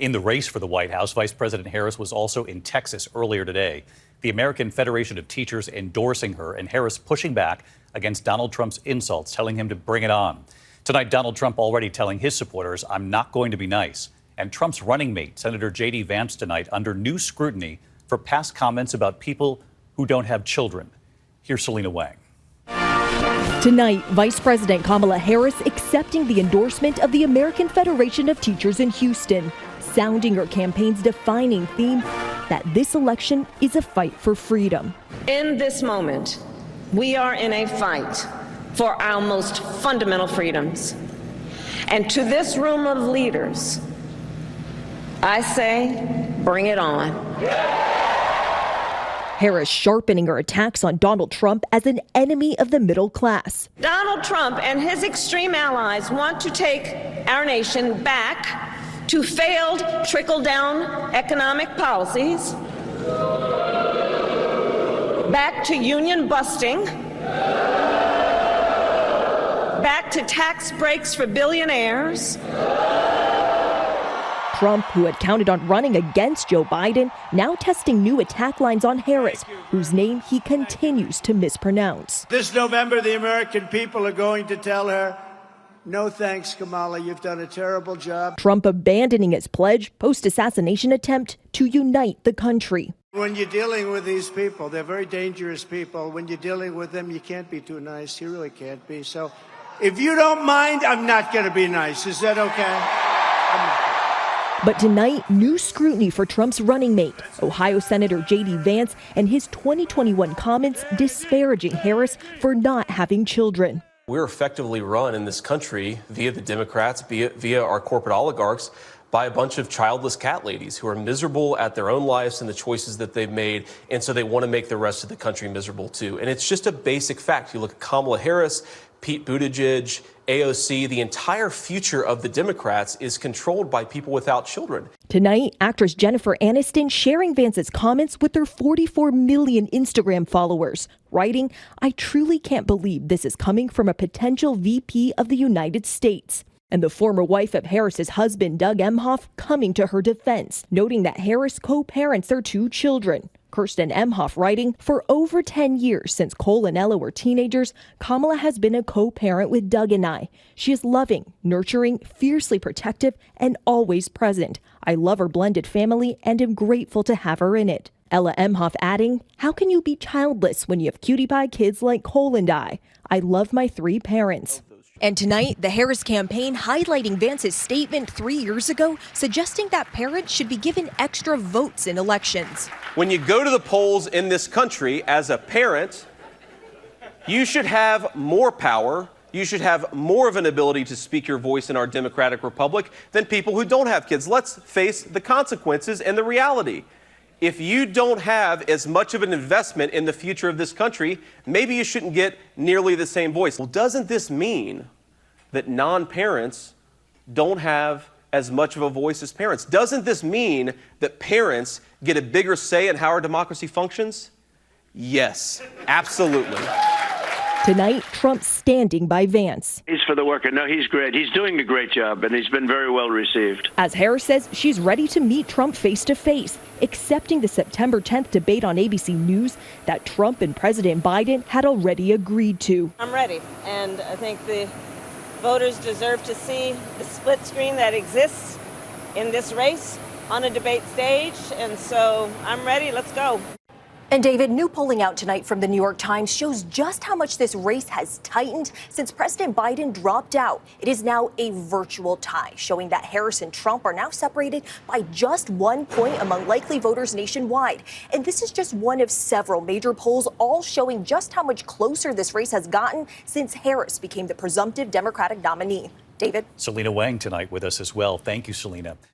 In the race for the White House, Vice President Harris was also in Texas earlier today. The American Federation of Teachers endorsing her and Harris pushing back against Donald Trump's insults, telling him to bring it on. Tonight, Donald Trump already telling his supporters, "I'm not going to be nice." And Trump's running mate, Senator JD Vance, tonight under new scrutiny for past comments about people who don't have children. Here's Selena Wang. Tonight, Vice President Kamala Harris accepting the endorsement of the American Federation of Teachers in Houston, sounding her campaign's defining theme that this election is a fight for freedom. In this moment, we are in a fight for our most fundamental freedoms. And to this room of leaders, I say, bring it on. Harris sharpening her attacks on Donald Trump as an enemy of the middle class. Donald Trump and his extreme allies want to take our nation back to failed trickle-down economic policies, back to union busting, back to tax breaks for billionaires. Trump, who had counted on running against Joe Biden, now testing new attack lines on Harris, whose name he continues to mispronounce. This November, the American people are going to tell her, "No thanks, Kamala, you've done a terrible job." Trump abandoning his pledge post-assassination attempt to unite the country. When you're dealing with these people, they're very dangerous people. When you're dealing with them, you can't be too nice. You really can't be. So if you don't mind, I'm not going to be nice. Is that okay? But tonight, new scrutiny for Trump's running mate, Ohio Senator JD Vance, and his 2021 comments disparaging Harris for not having children. We're effectively run in this country via the Democrats, via our corporate oligarchs, by a bunch of childless cat ladies who are miserable at their own lives and the choices that they've made, and so they want to make the rest of the country miserable too. And it's just a basic fact. You look at Kamala Harris, Pete Buttigieg, AOC, the entire future of the Democrats is controlled by people without children. Tonight, actress Jennifer Aniston sharing Vance's comments with her 44 million Instagram followers, writing, "I truly can't believe this is coming from a potential VP of the United States." And the former wife of Harris's husband, Doug Emhoff, coming to her defense, noting that Harris co-parents their two children. Kirsten Emhoff writing, "For over 10 years since Cole and Ella were teenagers, Kamala has been a co-parent with Doug and I. She is loving, nurturing, fiercely protective, and always present. I love her blended family and am grateful to have her in it." Ella Emhoff adding, "How can you be childless when you have cutie pie kids like Cole and I? I love my three parents." And tonight, the Harris campaign highlighting Vance's statement 3 years ago, suggesting that parents should be given extra votes in elections. When you go to the polls in this country as a parent, you should have more power. You should have more of an ability to speak your voice in our democratic republic than people who don't have kids. Let's face the consequences and the reality. If you don't have as much of an investment in the future of this country, maybe you shouldn't get nearly the same voice. Well, doesn't this mean that non-parents don't have as much of a voice as parents? Doesn't this mean that parents get a bigger say in how our democracy functions? Yes, absolutely. Tonight, Trump standing by Vance. He's for the worker. No, he's great. He's doing a great job, and he's been very well received. As Harris says she's ready to meet Trump face to face, accepting the September 10th debate on ABC News that Trump and President Biden had already agreed to. I'm ready, and I think the voters deserve to see the split screen that exists in this race on a debate stage, and so I'm ready. Let's go. And David, new polling out tonight from the New York Times shows just how much this race has tightened since President Biden dropped out. It is now a virtual tie, showing that Harris and Trump are now separated by just 1 point among likely voters nationwide. And this is just one of several major polls, all showing just how much closer this race has gotten since Harris became the presumptive Democratic nominee. David? Selena Wang tonight with us as well. Thank you, Selena.